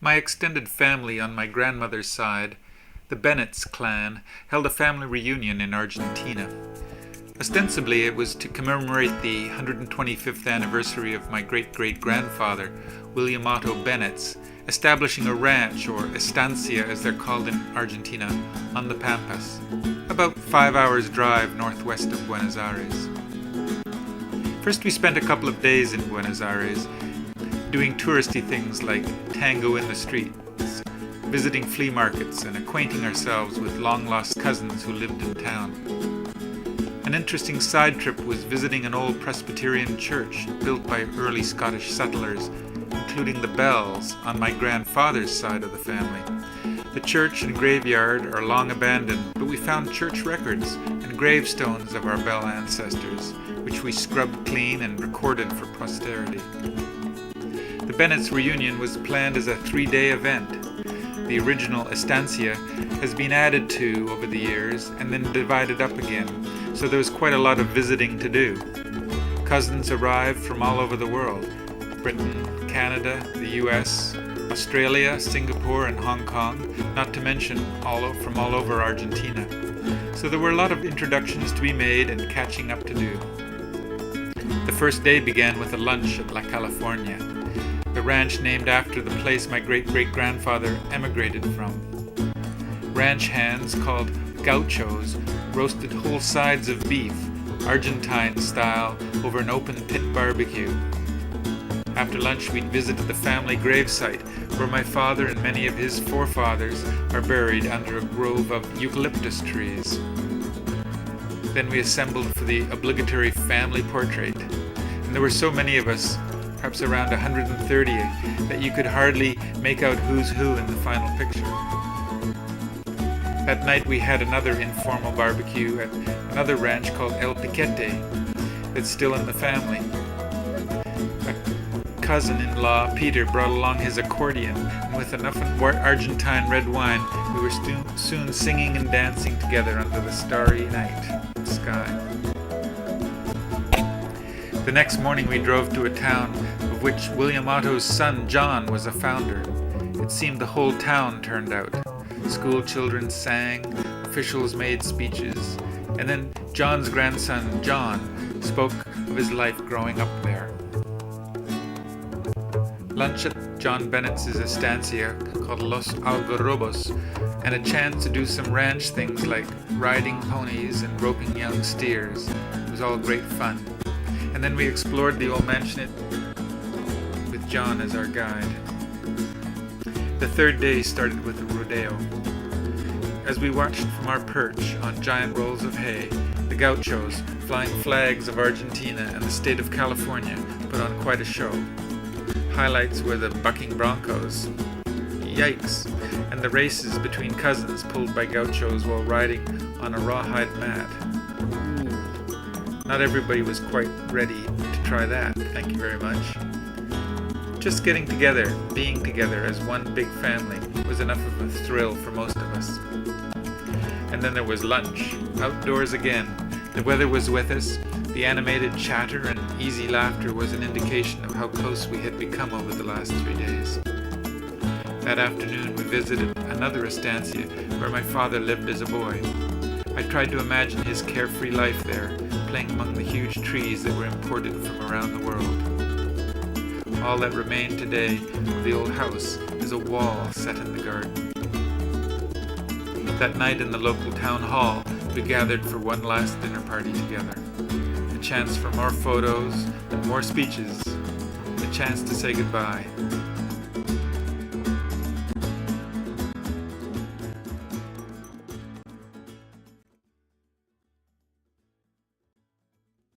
My extended family on my grandmother's side, the Benitz clan, held a family reunion in Argentina. Ostensibly, it was to commemorate the 125th anniversary of my great-great-grandfather, William Otto Benitz, establishing a ranch, or estancia as they're called in Argentina, on the Pampas, about 5 hours' drive northwest of Buenos Aires. First, we spent a couple of days in Buenos Aires, doing touristy things like tango in the streets, visiting flea markets, and acquainting ourselves with long-lost cousins who lived in town. An interesting side trip was visiting an old Presbyterian church built by early Scottish settlers, including the bells on my grandfather's side of the family. The church and graveyard are long abandoned, but we found church records and gravestones of our bell ancestors, which we scrubbed clean and recorded for posterity. The Benitz reunion was planned as a 3-day event. The original estancia has been added to over the years and then divided up again, so there was quite a lot of visiting to do. Cousins arrived from all over the world: Britain, Canada, the US, Australia, Singapore, and Hong Kong, not to mention from all over Argentina. So there were a lot of introductions to be made and catching up to do. The first day began with a lunch at La California, the ranch named after the place my great-great-grandfather emigrated from. Ranch hands, called gauchos, roasted whole sides of beef, Argentine style, over an open pit barbecue. After lunch, we'd visited the family gravesite, where my father and many of his forefathers are buried under a grove of eucalyptus trees. Then we assembled for the obligatory family portrait, and there were so many of us, perhaps around 130, that you could hardly make out who's who in the final picture. That night we had another informal barbecue at another ranch called El Piquete that's still in the family. A cousin-in-law, Peter, brought along his accordion, and with enough Argentine red wine, we were soon singing and dancing together under the starry night sky. The next morning we drove to a town of which William Otto's son John was a founder. It seemed the whole town turned out. School children sang, officials made speeches, and then John's grandson John spoke of his life growing up there. Lunch at John Benitz's estancia called Los Algarrobos, and a chance to do some ranch things like riding ponies and roping young steers. It was all great fun. And then we explored the old mansionette with John as our guide. The third day started with a rodeo. As we watched from our perch on giant rolls of hay, the gauchos, flying flags of Argentina and the state of California, put on quite a show. Highlights were the bucking broncos, yikes, and the races between cousins pulled by gauchos while riding on a rawhide mat. Not everybody was quite ready to try that, thank you very much. Just getting together, being together as one big family, was enough of a thrill for most of us. And then there was lunch, outdoors again. The weather was with us. The animated chatter and easy laughter was an indication of how close we had become over the last 3 days. That afternoon we visited another estancia where my father lived as a boy. I tried to imagine his carefree life there, playing among the huge trees that were imported from around the world. All that remained today of the old house is a wall set in the garden. That night in the local town hall, we gathered for one last dinner party together. A chance for more photos and more speeches. A chance to say goodbye.